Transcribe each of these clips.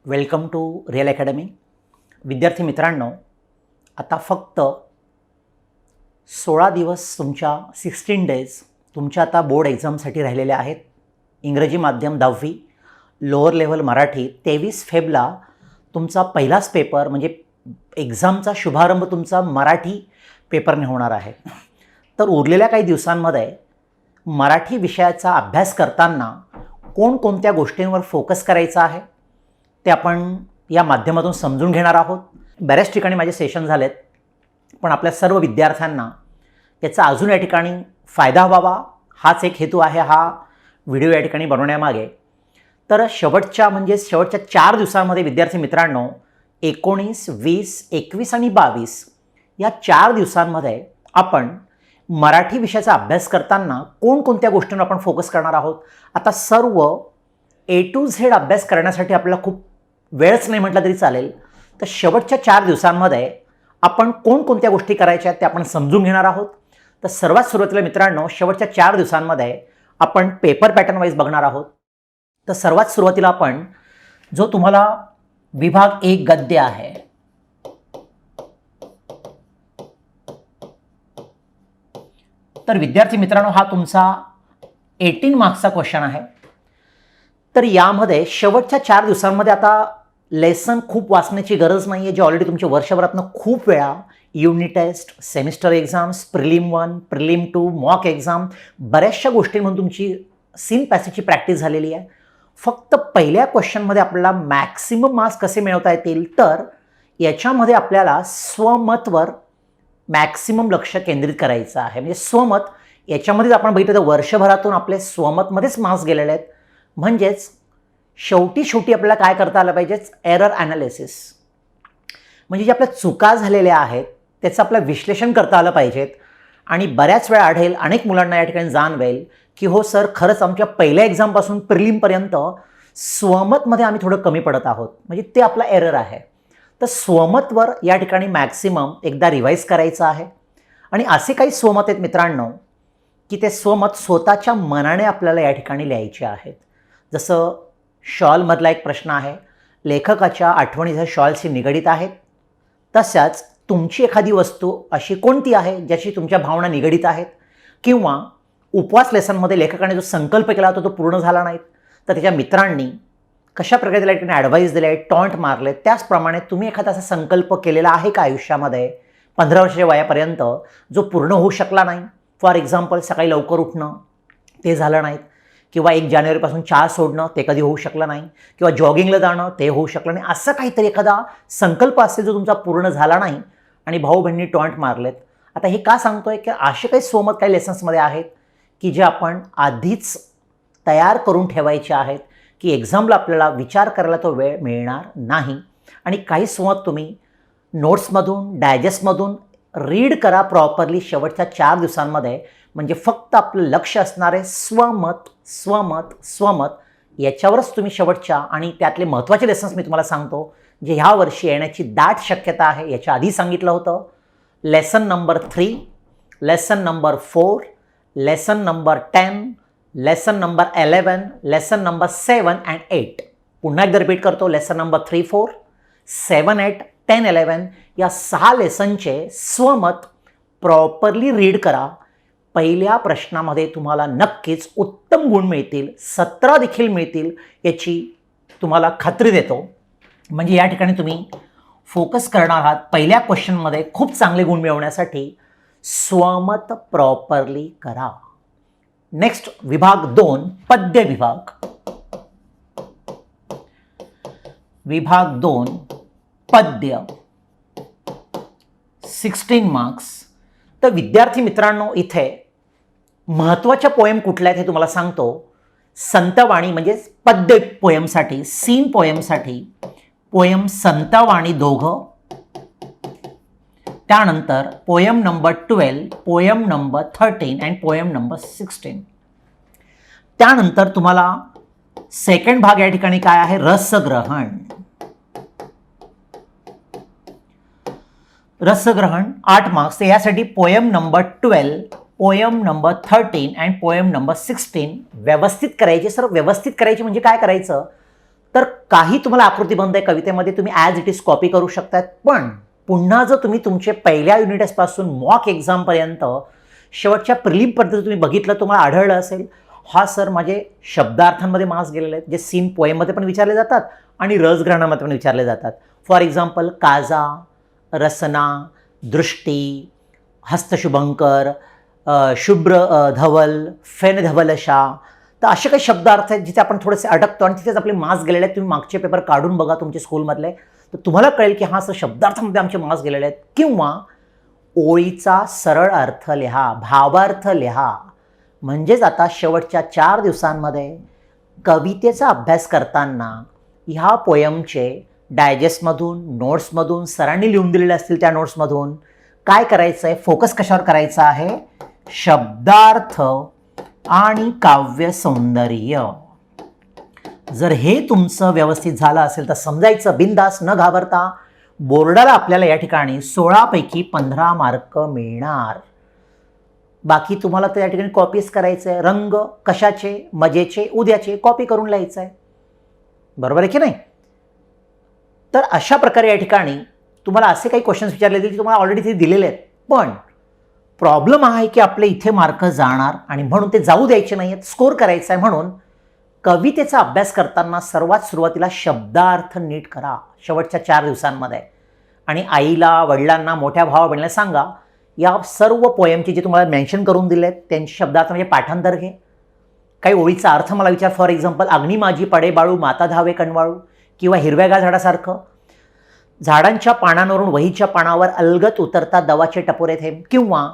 Welcome to real academy. विद्यार्थी मित्रांनो, आता फक्त 16 दिवस तुमच्या 16 डेज तुमच्या आता बोर्ड एक्झामसाठी राहिलेले आहेत. इंग्रजी माध्यम 10वी लोअर लेव्हल मराठी 23 फेब्रुवारीला तुमचा पहिलाच पेपर म्हणजे एक्झामचा शुभारंभ तुमचा मराठी पेपरने होणार आहे. तर उरलेल्या काही दिवसांमध्ये मराठी विषयाचा अभ्यास करताना कोणकोणत्या गोष्टींवर फोकस करायचा आहे ते आपण या माध्यमातून समजून घेणार आहोत. बऱ्याच ठिकाणी माझे सेशन झालेत, पण आपल्या सर्व विद्यार्थ्यांना याचा अजून या ठिकाणी फायदा व्हावा हाच एक हेतू आहे हा व्हिडिओ या ठिकाणी बनवण्यामागे. तर शेवटच्या 4 दिवसांमध्ये विद्यार्थी मित्रांनो 19, 20, 21 आणि 22 या 4 दिवसांमध्ये आपण मराठी विषयाचा अभ्यास करताना कोणकोणत्या गोष्टींवर आपण फोकस करणार आहोत. आता सर्व A to Z अभ्यास करण्यासाठी आपल्याला खूप वेळच नाही म्हटलं तरी चालेल. तर शेवटच्या 4 दिवसांमध्ये आपण कोणकोणत्या गोष्टी करायच्या आहेत ते आपण समजून घेणार आहोत. तर सर्वात सुरुवातीला मित्रांनो शेवटच्या 4 दिवसांमध्ये आपण पेपर पॅटर्न वाईज बघणार आहोत. तर सर्वात सुरुवातीला आपण जो तुम्हाला विभाग 1 गद्य आहे, तर विद्यार्थी मित्रांनो हा तुमचा 18 मार्क्सचा क्वेश्चन आहे. तर यामध्ये शेवटच्या 4 दिवसांमध्ये आता लेसन खूप वाचण्याची गरज नाही आहे, जे ऑलरेडी तुमच्या वर्षभरातनं खूप वेळा unit test, semester exams, prelim 1, prelim 2, mock exam बऱ्याचशा गोष्टींमधून तुमची सीन पॅसेजची प्रॅक्टिस झालेली आहे. फक्त पहिल्या क्वेश्चनमध्ये आपल्याला मॅक्सिमम मार्क्स कसे मिळवता येतील, तर याच्यामध्ये आपल्याला स्वमतवर मॅक्सिमम लक्ष केंद्रित करायचं आहे. म्हणजे स्वमत याच्यामध्येच आपण बघितलं तर वर्षभरातून आपले स्वमतमध्येच मार्क्स गेलेले आहेत. म्हणजेच शेवटी आपल्याला काय करता आलं पाहिजे, एरर ॲनालिसिस, म्हणजे जे आपल्या चुका झालेल्या आहेत त्याचं आपलं विश्लेषण करता आलं पाहिजेत. आणि बऱ्याच वेळा आढळेल, अनेक मुलांना या ठिकाणी जाणवेल की हो सर, खरंच आमच्या पहिल्या एक्झामपासून प्रिलिमपर्यंत स्वमतमध्ये आम्ही थोडं कमी पडत आहोत, म्हणजे ते आपला एरर आहे. तर स्वमतवर या ठिकाणी मॅक्सिमम एकदा रिवाईज करायचं आहे. आणि असे काही स्वमत आहेत मित्रांनो की ते स्वमत स्वतःच्या मनाने आपल्याला या ठिकाणी लिहायचे आहेत. जसं शॉलमधला एक प्रश्न आहे, लेखकाच्या आठवणी जर शॉलशी निगडीत आहेत, तशाच तुमची एखादी वस्तू अशी कोणती आहे ज्याची तुमच्या भावना निगडीत आहेत, किंवा उपवास लेसनमध्ये लेखकाने जो संकल्प केला होता तो पूर्ण झाला नाही, तर त्याच्या मित्रांनी कशा प्रकारे त्याला ठिकाणी ॲडवाईस दिले आहे, टॉन्ट मारले, त्याचप्रमाणे तुम्ही एखादा असा संकल्प केलेला आहे का आयुष्यामध्ये 15 वर्षाच्या वयापर्यंत जो पूर्ण होऊ शकला नाही. फॉर एक्झाम्पल सकाळी लवकर उठणं ते झालं नाही, किंवा 1 जानेवारीपासून चहा सोडणं ते कधी होऊ शकलं नाही, किंवा जॉगिंगला जाणं ते होऊ शकलं नाही. असं काहीतरी एखादा संकल्प असेल जो तुमचा पूर्ण झाला नाही आणि भाऊ बहिणी टॉन्ट मारलेत. आता हे का सांगतोय की असे काही स्वमत काही लेसन्समध्ये आहेत की जे आपण आधीच तयार करून ठेवायचे आहेत की एक्झामला आपल्याला विचार करायला तो वेळ मिळणार नाही. आणि काही स्वमत तुम्ही नोट्समधून, डायजेस्टमधून रीड करा प्रॉपरली शेवटच्या 4 दिवसांमध्ये. म्हणजे फक्त आपलं लक्ष असणारे स्वमत स्वमत स्वमत याच्यावरच तुम्ही शेवटच्या आणि त्यातले महत्त्वाचे लेसन्स मी तुम्हाला सांगतो जे ह्या वर्षी येण्याची दाट शक्यता आहे. याच्या आधी सांगितलं होतं lesson number 3, lesson number 4, lesson number 10, lesson number 11, lesson number 7 and 8. पुन्हा एकदा रिपीट करतो, लेसन नंबर 3, 4, 7, 8, 10, 11 या 6 लेसनचे स्वमत प्रॉपरली रीड करा. पहिल्या प्रश्नामध्ये तुम्हाला नक्कीच उत्तम गुण मिळतील, 17 देखील मिळतील याची तुम्हाला खात्री देतो. म्हणजे या ठिकाणी तुम्ही फोकस करणार आहात पहिल्या क्वेश्चनमध्ये खूप चांगले गुण मिळवण्यासाठी. स्वमत प्रॉपरली करा. नेक्स्ट विभाग 2 पद्य विभाग. विभाग 2 पद्य 16 मार्क्स. तर विद्यार्थी मित्रांनो इथे महत्त्वाच्या पोएम कुठल्या आहेत हे तुम्हाला सांगतो. संतवाणी म्हणजे पद्य पोएमसाठी, सीन पोएमसाठी पोएम संतवाणी दोघं, त्यानंतर poem number 12, poem number 13 and poem number 16. त्यानंतर तुम्हाला सेकंड भाग या ठिकाणी काय आहे, रसग्रहण. रसग्रहण 8 मार्क्स. तर यासाठी poem number 12, poem number 13 and poem number 16 व्यवस्थित करायचे. सर व्यवस्थित करायचे म्हणजे काय करायचं, तर काही तुम्हाला आकृतीबंध आहे कवितेमध्ये, तुम्ही ॲज इट इज कॉपी करू शकतात. पण पुन्हा जर तुम्ही तुमचे पहिल्या युनिट टेस्टपासून मॉक एक्झामपर्यंत शेवटच्या प्रिलिम पद्धती तुम्ही बघितलं, तुम्हाला आढळलं असेल हा सर माझे शब्दार्थांमध्ये मार्क्स गेलेले आहेत, जे सीन पोएममध्ये पण विचारले जातात आणि रसग्रहणामध्ये पण विचारले जातात. फॉर एक्झाम्पल काजा, रसना, दृष्टी, हस्तशुभंकर, शुभ्र धवल, फेन धवलशा. तर असे काही शब्दार्थ आहेत जिथे आपण थोडेसे अडकतो आणि तिथेच आपले मार्क्स गेलेले आहेत. तुम्ही मागचे पेपर काढून बघा तुमच्या स्कूलमधले, तर तुम्हाला कळेल की हा सर शब्दार्थामध्ये आमचे मार्क्स गेलेले आहेत. किंवा ओळीचा सरळ अर्थ लिहा, भावार्थ लिहा. म्हणजेच आता शेवटच्या 4 दिवसांमध्ये कवितेचा अभ्यास करताना ह्या पोयमचे डायजेस्टमधून, नोट्समधून, सरांनी लिहून दिलेले असतील त्या नोट्समधून काय करायचं आहे, फोकस कशावर करायचा आहे, शब्दार्थ आणि काव्य सौंदर्य. जर हे तुमचं व्यवस्थित झालं असेल तर समजायचं बिंदास न घाबरता बोर्डाला आपल्याला या ठिकाणी 16 पैकी 15 मार्क मिळणार. बाकी तुम्हाला तर या ठिकाणी कॉपीच करायचं आहे. रंग कशाचे, मजेचे, उद्याचे कॉपी करून लिहायचं आहे. बरोबर आहे की नाही? तर अशा प्रकारे या ठिकाणी तुम्हाला असे काही क्वेश्चन्स विचारले जातील की तुम्हाला ऑलरेडी ते दिलेले आहेत. पण प्रॉब्लेम हा आहे की आपले इथे मार्क जाणार आणि म्हणून ते जाऊ द्यायचे नाही आहेत, स्कोर करायचा आहे. म्हणून कवितेचा अभ्यास करताना सर्वात सुरुवातीला शब्दार्थ नीट करा शेवटच्या 4 दिवसांमध्ये. आणि आईला, वडिलांना, मोठ्या भावा बहिणीला सांगा या सर्व पोएमचे जे तुम्हाला मेन्शन करून दिले आहेत त्यांचे शब्दार्थ म्हणजे पाठांतर घे. काही ओळीचा अर्थ मला विचार. फॉर एक्झाम्पल अग्नी माझी पडे बाळू, माता धावे कणवाळू, किंवा हिरव्यागार झाडासारखं, झाडांच्या पानांवरून वहीच्या पानावर अलगत उतरतात दवाचे टपोरे थेंब, किंवा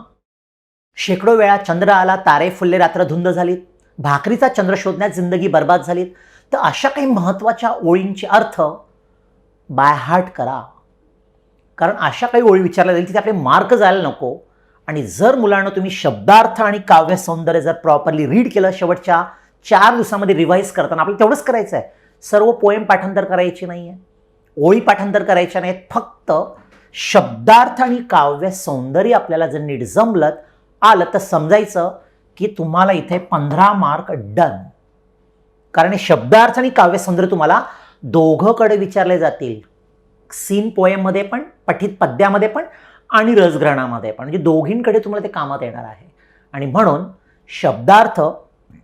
शेकडो वेळा चंद्र आला, तारे फुलले, रात्र धुंद झालीत, भाकरीचा चंद्र शोधण्यात जिंदगी बर्बाद झालीत. तर अशा काही महत्त्वाच्या ओळींचे अर्थ बाय हार्ट करा. कारण अशा काही ओळी विचारल्या जाईल तिथे आपले मार्क जायला नको. आणि जर मुलांना तुम्ही शब्दार्थ आणि काव्य सौंदर्य जर प्रॉपरली रीड केलं शेवटच्या 4 दिवसामध्ये रिवाईज करताना, आपल्याला तेवढंच करायचं आहे. सर्व पोएम पाठांतर करायची नाही आहे, ओळी पाठांतर करायच्या नाहीत. फक्त शब्दार्थ आणि काव्य सौंदर्य आपल्याला जर नीट जमलं आलं तर समजायचं की तुम्हाला इथे 15 मार्क डन. कारण हे शब्दार्थ आणि काव्य सौंदर्य तुम्हाला दोघंकडे विचारले जातील, सीन पोएममध्ये पण, पठित पद्यामध्ये पण आणि रसग्रहणामध्ये पण. म्हणजे दोघींकडे तुम्हाला ते कामात येणार आहे. आणि म्हणून शब्दार्थ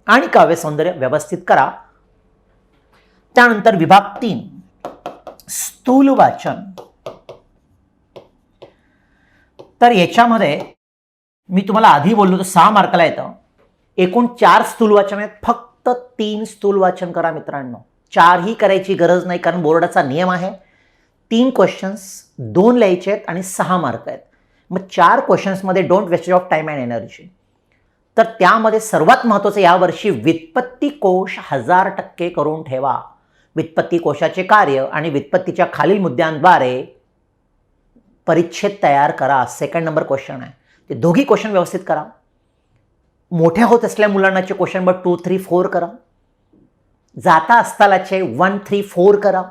आणि काव्य सौंदर्य व्यवस्थित करा. त्यानंतर विभाग 3 स्थूल वाचन. तर याच्यामध्ये मी तुम्हाला आधी बोललो तर 6 मार्काला येतं. एकूण 4 स्थूल वाचन आहेत. फक्त 3 स्थूल वाचन करा मित्रांनो. 4ही करायची गरज नाही कारण बोर्डाचा नियम आहे. 3 क्वेश्चन्स 2 लिहायचे आहेत आणि 6 मार्क आहेत. मग 4 क्वेश्चन्समध्ये don't waste of time and energy. तर त्यामध्ये सर्वात महत्त्वाचं यावर्षी व्युत्पत्ती कोश 1000% करून ठेवा. व्युत्पत्ती कोशाचे कार्य आणि व्युत्पत्तीच्या खालील मुद्द्यांद्वारे परिच्छेद तयार करा. 2nd नंबर क्वेश्चन आहे. ते दोघी क्वेश्चन व्यवस्थित करा. मोठ्या होत असल्या मुलांनाचे क्वेश्चन नंबर 2, 3, 4 करा. जाता असतालाचे 1, 3, 4 करा.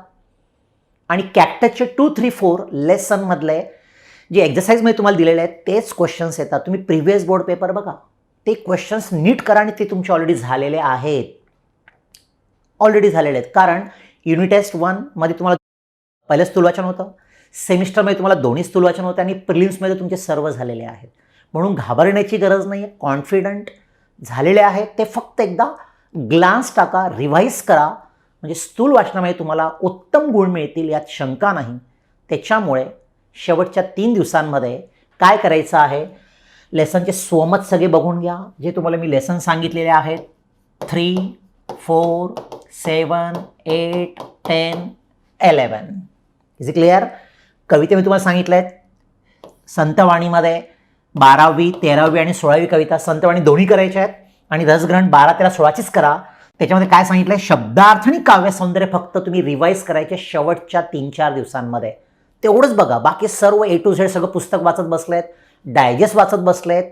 आणि कॅक्टसचे 2, 3, 4 लेसनमधले जे एक्झरसाइजमध्ये तुम्हाला दिलेले आहेत तेच क्वेश्चन्स येतात. तुम्ही प्रिव्हियस बोर्ड पेपर बघा, ते क्वेश्चन्स नीट करा आणि ते तुमचे ऑलरेडी झालेले आहेत. कारण युनिट टेस्ट 1 मध्ये तुम्हाला पहिलं स्थूलवाचन होतं, सेमिस्टरमध्ये तुम्हाला दोन्ही स्थूलवाचन होतं आणि प्रिलिम्समध्ये तुमचे सर्व झालेले आहेत. म्हणून घाबरण्याची गरज नाही आहे. कॉन्फिडंट झालेले आहेत ते फक्त एकदा ग्लान्स टाका, रिव्हाइज करा. म्हणजे स्थूल वाचनामध्ये तुम्हाला उत्तम गुण मिळतील यात शंका नाही. त्याच्यामुळे शेवटच्या 3 दिवसांमध्ये काय करायचं आहे, लेसनचे स्वमत सगळे बघून घ्या जे तुम्हाला मी लेसन सांगितलेले आहेत. 3, 4, 7, 8, 10, 11. Is it clear? कविते मी तुम्हाला सांगितलं आहेत. संतवाणीमध्ये 12वी, 13वी आणि 16वी कविता, संतवाणी दोन्ही करायच्या आहेत. आणि रसग्रहण 12, 13, 16चीच करा. त्याच्यामध्ये काय सांगितलं आहे, शब्दार्थ आणि काव्य सौंदर्य फक्त तुम्ही रिवाईज करायचे शेवटच्या 3-4 दिवसांमध्ये. तेवढंच बघा. बाकी सर्व A to Z सगळं पुस्तक वाचत बसलेत, डायजेस्ट वाचत बसलेत,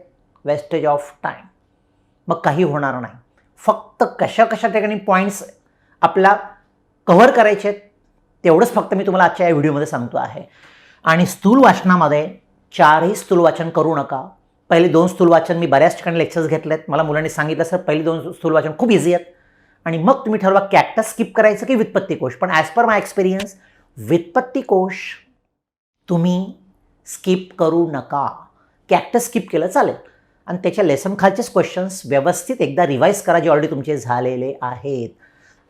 वेस्टेज ऑफ टाईम. मग काही होणार नाही. फक्त कशा ठिकाणी पॉईंट्स आपला कव्हर करायचे आहेत तेवढंच फक्त मी तुम्हाला आजच्या या व्हिडिओमध्ये सांगतो आहे. आणि स्थूल वाचनामध्ये 4ही स्थूल वाचन करू नका. पहिले 2 स्थूल वाचन मी बऱ्याच ठिकाणी लेक्चर्स घेतलेत. मला मुलांनी सांगितलं सर पहिले 2 स्थूल वाचन खूप इझी आहेत आणि मग तुम्ही ठरवा कॅक्टस स्किप करायचं की व्युत्पत्ती कोश. पण ॲज पर माय एक्सपिरियन्स व्युत्पत्ती कोश तुम्ही स्किप करू नका. कॅक्टस स्किप केलं चालेल. आणि त्याच्या लेसन खालचेच क्वेश्चन्स व्यवस्थित एकदा रिवाईज करा जे ऑलरेडी तुमचे झालेले आहेत.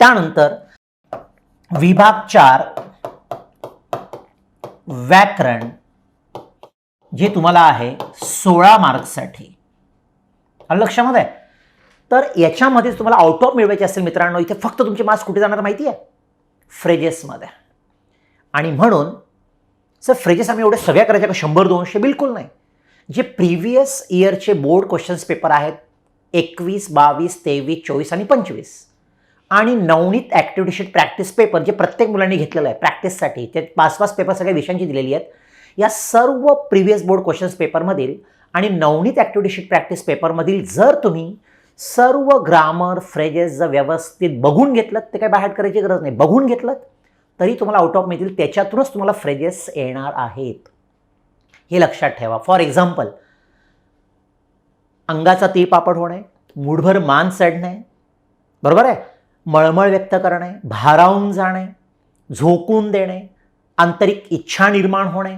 त्यानंतर विभाग 4 व्याकरण जे तुम्हाला आहे 16 मार्क्ससाठी. लक्षामध्ये. तर याच्यामध्ये तुम्हाला आउट ऑफ मिळवायचे असेल मित्रांनो, इथे फक्त तुमचे मार्क्स कुठे जाणार माहिती आहे? फ्रेजेसमध्ये. आणि म्हणून सर फ्रेजेस आम्ही एवढे सगळ्या करायच्या का 100-200? बिलकुल नाही. जे प्रिव्हियस इयरचे बोर्ड क्वेश्चन्स पेपर आहेत 21, 22, 23, 24 आणि 25 आणि Navneet activity sheet practice paper जे प्रत्येक मुलांनी घेतलेलं आहे प्रॅक्टिससाठी, ते 5-5 पेपर सगळ्या विषयांची दिलेली आहेत. या सर्व प्रिव्हियस बोर्ड क्वेश्चन्स पेपरमधील आणि नवनीत ॲक्टिव्हिटी शीट प्रॅक्टिस पेपरमधील जर तुम्ही सर्व ग्रामर फ्रेजेस जर व्यवस्थित बघून घेतलं, ते काय बाहेर करायची गरज नाही, बघून घेतलं तरी तुम्हाला आउट ऑफ मिळतील. त्याच्यातूनच तुम्हाला फ्रेजेस येणार आहेत, हे लक्षात ठेवा. फॉर एक्झाम्पल, अंगाचा तीळपापड होणे, मूठभर मान चढणे, बरोबर आहे, मळमळ व्यक्त करणे, भारावून जाणे, झोकून देणे, आंतरिक इच्छा निर्माण होणे,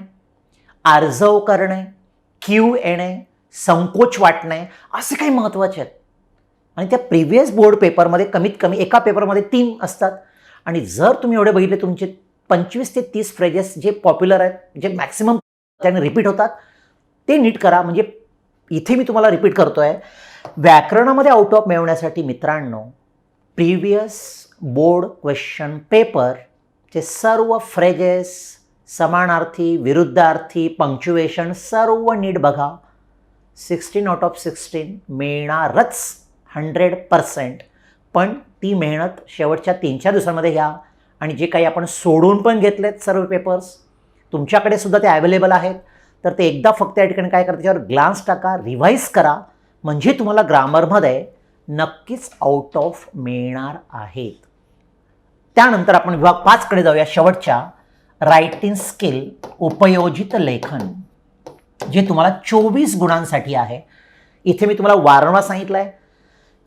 आर्जव करणे, कीव येणे, संकोच वाटणे, असे काही महत्त्वाचे आहेत. आणि त्या प्रिव्हियस बोर्ड पेपरमध्ये कमीत कमी एका पेपरमध्ये 3 असतात. आणि जर तुम्ही एवढे बघितले तुमचे 25 ते 30 फ्रेजेस जे पॉप्युलर आहेत, जे मॅक्सिमम त्याने रिपीट होतात, ते नीट करा. म्हणजे इथे मी तुम्हाला रिपीट करतोय, व्याकरणामध्ये आउट ऑफ मिळवण्यासाठी मित्रांनो प्रिव्हियस बोर्ड क्वेश्चन पेपरचे सर्व फ्रेजेस, समानार्थी, विरुद्धार्थी, पंक्च्युएशन सर्व नीट बघा. 16 आउट ऑफ 16 मिळणारच 100%. पण ती मेहनत शेवटच्या 3-4 दिवसांमध्ये घ्या. आणि जे काही आपण सोडून पण घेतलेत सर्व पेपर्स तुमच्याकडे सुद्धा ते अवेलेबल आहेत, तर ते एकदा फक्त या ठिकाणी काय करा, त्याच्यावर ग्लान्स टाका, रिव्हाइज करा, म्हणजे तुम्हाला ग्रामरमध्ये नक्कीच आउट ऑफ मिळणार आहेत. त्यानंतर आपण विभाग 5 कडे जाऊया, शेवटच्या रायटिंग स्किल उपयोजित लेखन, जे तुम्हाला 24 गुणांसाठी आहे. इथे मी तुम्हाला वारंवार सांगितलं आहे,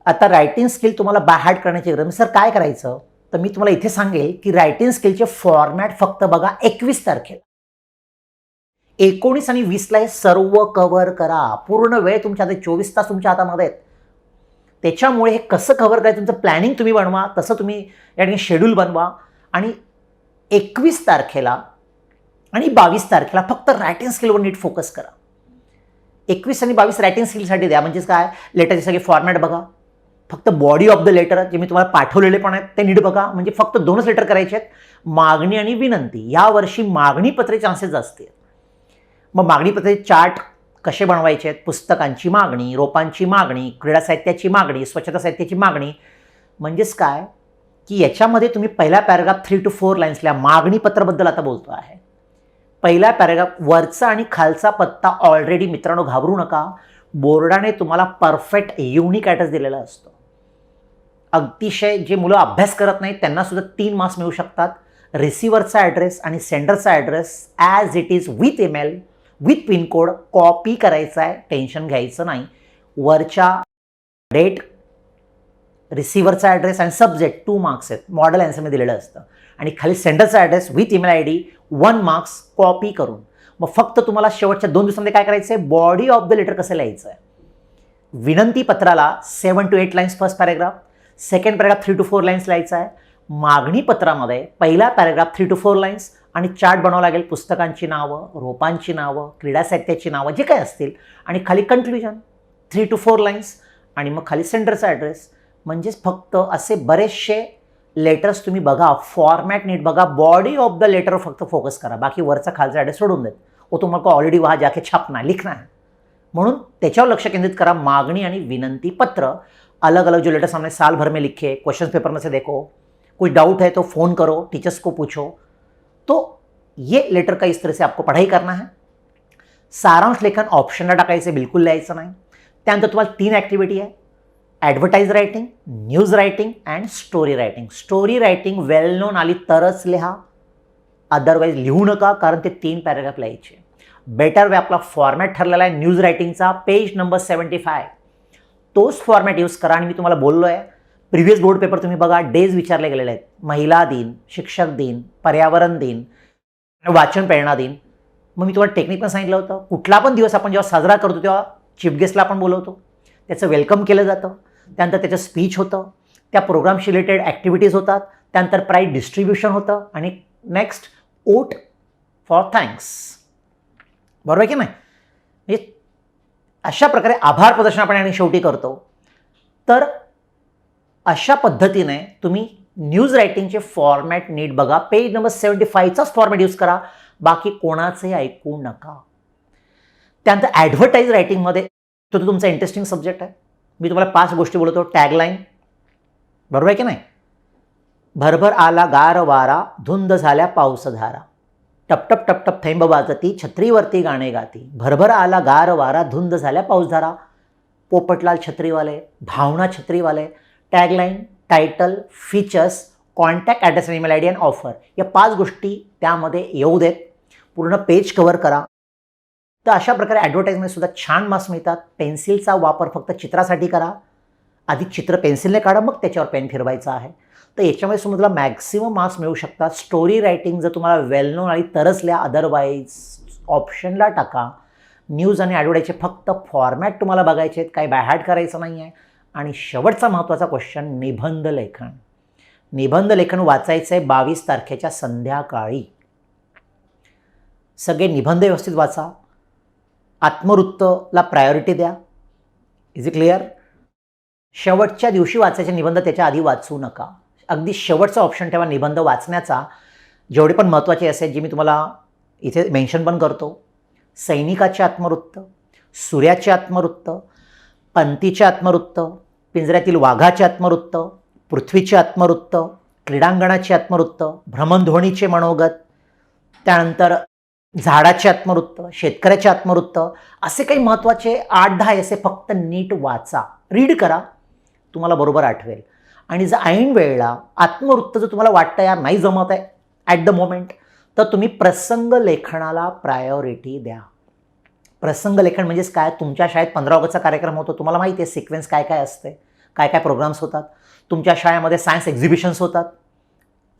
आता रायटिंग स्किल तुम्हाला बाय करण्याची गरज. सर काय करायचं, तर मी तुम्हाला इथे सांगेल की रायटिंग स्किलचे फॉर्मॅट फक्त बघा 21 तारखेला. 19 आणि 20ला हे सर्व कव्हर करा. पूर्ण वेळ तुमच्या हातात, 24 तास तुमच्या हातामध्ये आहेत. त्याच्यामुळे हे कसं कव्हर करायचं तुमचं प्लॅनिंग तुम्ही बनवा, तसं तुम्ही या ठिकाणी शेड्यूल बनवा. आणि 21 तारखेला आणि 22 तारखेला फक्त रायटिंग स्किलवर नीट फोकस करा. 21 आणि 22 रायटिंग स्किलसाठी द्या. म्हणजेच काय, लेटरचे सगळे फॉर्मॅट बघा, फक्त बॉडी ऑफ द लेटर जे मी तुम्हाला पाठवलेले पण आहेत ते नीट बघा. म्हणजे फक्त 2च लेटर करायचे आहेत, मागणी आणि विनंती. यावर्षी मागणी पत्रे चान्सेस जास्त आहेत. मग मागणी पत्रे चार्ट कसे बनवायचे आहेत, पुस्तकांची मागणी, रोपांची मागणी, क्रीडा साहित्याची मागणी, स्वच्छता साहित्याची मागणी. म्हणजेच काय की याच्यामध्ये तुम्ही पहिला पॅराग्राफ 3 to 4 लाईन्सला मागणी पत्राबद्दल आता बोलतो आहे. पहिला पॅराग्राफ वरचा आणि खालचा पत्ता ऑलरेडी मित्रांनो घाबरू नका, बोर्डाने तुम्हाला परफेक्ट युनिक ॲड्रेस दिलेला असतो. अतिशय जे मुलं अभ्यास करत नाहीत त्यांना सुद्धा 3 मार्क्स मिळू शकतात. रिसिव्हरचा ॲड्रेस आणि सेंडरचा address as it is with email with pin code copy करायचा आहे, टेन्शन घ्यायचं नाही. वरच्या डेट, रिसिव्हरचा ॲड्रेस आणि सब्जेक्ट 2 मार्क्स आहेत, मॉडेल आन्सरमध्ये दिलेलं असतं. आणि खाली सेंडरचा address with email I D 1 marks copy करून. मग फक्त तुम्हाला शेवटच्या 2 दिवसांमध्ये काय करायचं आहे, बॉडी ऑफ द लेटर कसं लिहायचं आहे. विनंती पत्राला 7 to 8 lines first paragraph, second paragraph 3 to 4 lines लिहायचा आहे. मागणी पत्रामध्ये पहिला पॅराग्राफ 3 to 4 लाईन्स आणि चार्ट बनावं लागेल, पुस्तकांची नावं, रोपांची नावं, क्रीडा साहित्याची नावं जे काय असतील. आणि खाली कन्क्लुजन 3 to 4 लाईन्स आणि मग खाली सेंडरचा ॲड्रेस. म्हणजेच फक्त असे बरेचसे लेटर्स तुम्ही बघा, फॉर्मॅट नीट बघा, बॉडी ऑफ द लेटर फक्त फोकस करा, बाकी वरचा खालचा ॲड्रेस सोडून देत. वो तुम्हाला ऑलरेडी वहाँ जाके छापना लिखना है. म्हणून त्याच्यावर लक्ष केंद्रित करा. मागणी आणि विनंती पत्र अलग अलग जो लेटर्स हमने साल भर में लिखे, क्वेश्चन पेपर में से देखो, कोई डाउट है तो फ़ोन करो, टीचर्स को पूछो. तो ये लेटर का इस तरह से आपको पढ़ाई करना है. सारांश लेखन ऑप्शनला टाकायचे, बिलकुल लिहायचं नाही. त्यानंतर तुम्हाला 3 ॲक्टिव्हिटी आहे, advertise writing, news writing and story writing. Story writing well non आली तरच लिहा, अदरवाईज लिहू नका, कारण ते 3 पॅराग्राफ लिहायचे. बेटर वे आपला फॉर्मॅट ठरलेला आहे न्यूज रायटिंगचा, पेज नंबर 75, तोच फॉर्मॅट यूज करा. आणि मी तुम्हाला बोललो आहे प्रिव्हियस बोर्ड पेपर तुम्ही बघा, डेज विचारले गेलेले आहेत. महिला दिन, शिक्षक दिन, पर्यावरण दिन, वाचन प्रेरणा दिन. मग मी तुम्हाला टेक्निक पण सांगितलं होतं, कुठला पण दिवस आपण जेव्हा साजरा करतो तेव्हा चीफ गेस्टला आपण बोलवतो, त्याचं वेलकम केलं जातं, त्यानंतर त्याचं स्पीच होतं, त्या प्रोग्रामशी रिलेटेड ॲक्टिव्हिटीज होतात, त्यानंतर प्राईज डिस्ट्रीब्युशन होतं आणि नेक्स्ट ओट फॉर थँक्स. बरोबर आहे की नाही? म्हणजे अशा प्रकारे आभार प्रदर्शन आपण आणि शेवटी करतो. तर अशा पद्धतीने तुम्ही न्यूज रायटिंगचे फॉर्मॅट नीट बघा. पेज नंबर 75चाच फॉर्मॅट यूज करा, बाकी कोणाचंही ऐकू नका. त्यानंतर ॲडव्हर्टाईज रायटिंगमध्ये तो तुमचा इंटरेस्टिंग सब्जेक्ट आहे. मी तुम्हाला 5 गोष्टी बोलतो. टॅगलाईन, बरोबर आहे की नाही? भरभर आला गार वारा, धुंद झाल्या पाऊसधारा, टपटप टपटप थैंब वाजती, छत्रीवरती गाणे गाती. भरभर आला गार वारा, धुंद झाल्या पाऊसधारा. पोपटलाल छत्रीवाले, भावना छत्रीवाले. Tagline, title, features, contact address, email I D आणि ऑफर, या 5 गोष्टी त्यामध्ये येऊ देत. पूर्ण पेज कव्हर करा. तर अशा प्रकारे ॲडव्हर्टाईजमध्ये सुद्धा छान मार्क्स मिळतात. पेन्सिलचा वापर फक्त चित्रासाठी करा. आधी चित्र पेन्सिलने काढा, मग त्याच्यावर पेन फिरवायचा आहे. तर याच्यामध्ये तुम्हाला मॅक्सिमम मार्क्स मिळू शकतात. स्टोरी रायटिंग जर तुम्हाला वेल नोन आणि तरसल्या, अदरवाईज ऑप्शनला टाका. न्यूज आणि ॲडव्हर्टाईजचे फक्त फॉर्मॅट तुम्हाला बघायचे आहेत, काही बायहार्ट करायचं नाही आहे. आणि शेवटचा महत्त्वाचा क्वेश्चन, निबंध लेखन. निबंध लेखन वाचायचं आहे 22 तारखेच्या संध्याकाळी. सगळे निबंध व्यवस्थित वाचा. आत्मवृत्तला प्रायोरिटी द्या. Is it clear? शेवटच्या दिवशी वाचायचे निबंध, त्याच्या आधी वाचू नका. अगदी शेवटचा ऑप्शन ठेवा निबंध वाचण्याचा. जेवढे पण महत्त्वाचे असेल, जे मी तुम्हाला इथे मेन्शन पण करतो. सैनिकाचे आत्मवृत्त, सूर्याचे आत्मवृत्त, पंथीचे आत्मवृत्त, पिंजऱ्यातील वाघाचे आत्मवृत्त, पृथ्वीचे आत्मवृत्त, क्रीडांगणाचे आत्मवृत्त, भ्रमणध्वनीचे मनोगत, त्यानंतर झाडाचे आत्मवृत्त, शेतकऱ्याचे आत्मवृत्त. असे काही महत्त्वाचे 8-10 असे फक्त नीट वाचा, रीड करा, तुम्हाला बरोबर आठवेल. आणि जर ऐन वेळेला आत्मवृत्त जर तुम्हाला वाटतं यार नाही जमत आहे ॲट द मोमेंट, तर तुम्ही प्रसंग लेखनाला प्रायोरिटी द्या. प्रसंग लेखन म्हणजेच काय? तुमच्या शाळेत 15 ऑगस्टचा कार्यक्रम होतो, तुम्हाला माहिती आहे सिक्वेन्स काय काय असते, काय काय प्रोग्राम्स होतात. तुमच्या शाळेमध्ये सायन्स एक्झिबिशन्स होतात,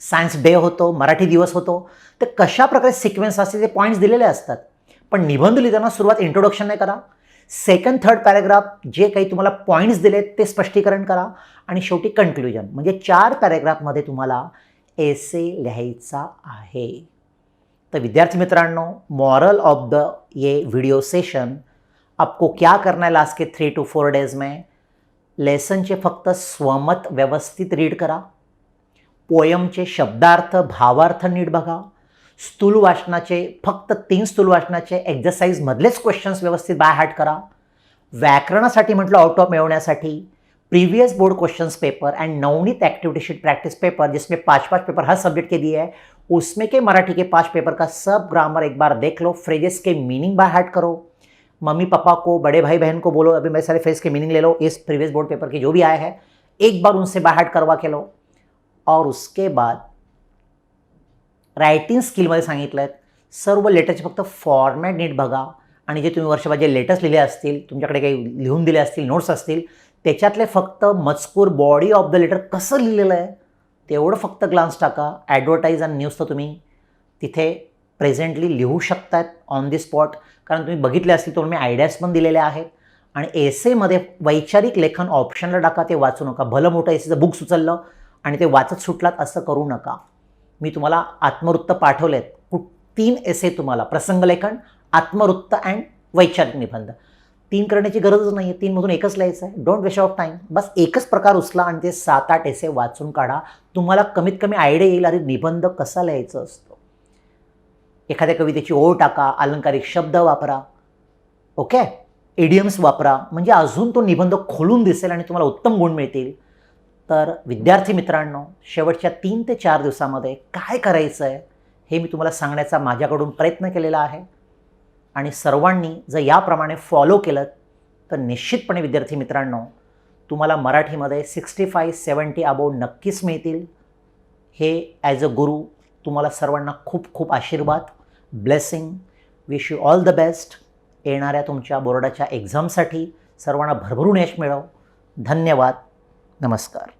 सायन्स डे होतो, मराठी दिवस होतो. तर कशा प्रकारे सिक्वेन्स असते ते पॉईंट्स दिलेले असतात. पण निबंध लिहिताना सुरुवात इंट्रोडक्शन नाही करा. सेकंड थर्ड पॅरेग्राफ जे काही तुम्हाला पॉईंट्स दिलेत ते स्पष्टीकरण करा आणि शेवटी कन्क्लुजन. म्हणजे 4 पॅरेग्राफमध्ये तुम्हाला एसे लिहायचा आहे. तो विद्यार्थी मित्रांनो, मॉरल ऑफ द ये वीडियो सेशन, आपको क्या करना है लास्ट के 3 to 4 डेज में, लेसनचे फक्त स्वमत व्यवस्थित रीड करा. पोयमचे शब्दार्थ भावार्थ नीट बघा. स्थूल वाचनाचे फक्त 3 स्थूल वाचनाचे एक्झरसाइजमधलेच क्वेश्चन्स व्यवस्थित बाय हार्ट करा. व्याकरणासाठी म्हटलं आउट ऑफ मिळवण्यासाठी previous board questions paper end Navneet activity sheet practice paper, जिसमें 5-5 पेपर हर सब्जेक्ट के दिए हैं, उसमें के मराठी के 5 पेपर का सब ग्रामर एक बार देख low, phrases K meaning by heart करो. मम्मी पापा को, बड़े भाई बहन को बोलो अभी मेरे सारे फ्रेज के मीनिंग ले लो, इस प्रीवियस बोर्ड पेपर के जो भी आए हैं एक बार उनसे बाय हार्ट करवा के लो. और उसके बाद रायटिंग स्किलमध्ये सांगितलं आहे सर्व लेटरचे फक्त फॉर्मॅट नीट बघा आणि जे तुम्ही वर्षभर जे लेटर्स लिहिले असतील, तुमच्याकडे काही लिहून दिले असतील, नोट्स असतील, त्याच्यातले फक्त मजकूर बॉडी ऑफ द लेटर कसं लिहिलेलं आहे तेवढं फक्त ग्लान्स टाका. ॲडव्हर्टाईज आणि न्यूज तर तुम्ही तिथे प्रेझेंटली लिहू शकतात ऑन दी स्पॉट, कारण तुम्ही बघितले असतील तर मी आयडियाज पण दिलेले आहेत. आणि एसेमध्ये वैचारिक लेखन ऑप्शनला टाका, ते वाचू नका. भलं मोठं एसेचं बुक सुचललं आणि ते वाचत सुटलात असं करू नका. मी तुम्हाला आत्मवृत्त पाठवलेत, 3 एसे तुम्हाला, प्रसंगलेखन, आत्मवृत्त अँड वैचारिक निबंध. 3 करण्याची गरजच नाही आहे, 3 मधून एकच लिहायचं आहे. Don't waste of time. बस एकच प्रकार उचला आणि ते 7-8 एसे वाचून काढा. तुम्हाला कमीत कमी आयडिया येईल अरे निबंध कसा लिहायचा असतो. एखाद्या कवितेची ओळ टाका, अलंकारिक शब्द वापरा, ओके, इडियम्स वापरा, म्हणजे अजून तो निबंध खोलून दिसेल आणि तुम्हाला उत्तम गुण मिळतील. तर विद्यार्थी मित्रांनो, शेवटच्या 3 ते 4 दिवसामध्ये काय करायचं आहे हे मी तुम्हाला सांगण्याचा माझ्याकडून प्रयत्न केलेला आहे. आणि सर्वांनी जर याप्रमाणे फॉलो केलं तर निश्चितपणे विद्यार्थी मित्रांनो तुम्हाला मराठीमध्ये 65-70 अबोव नक्कीच मिळतील. हे ॲज अ गुरु तुम्हाला सर्वांना खूप खूप आशीर्वाद, blessing. Wish you all the best. येणाऱ्या तुमच्या बोर्डाच्या एक्झामसाठी सर्वांना भरभरून यश मिळव. धन्यवाद. नमस्कार.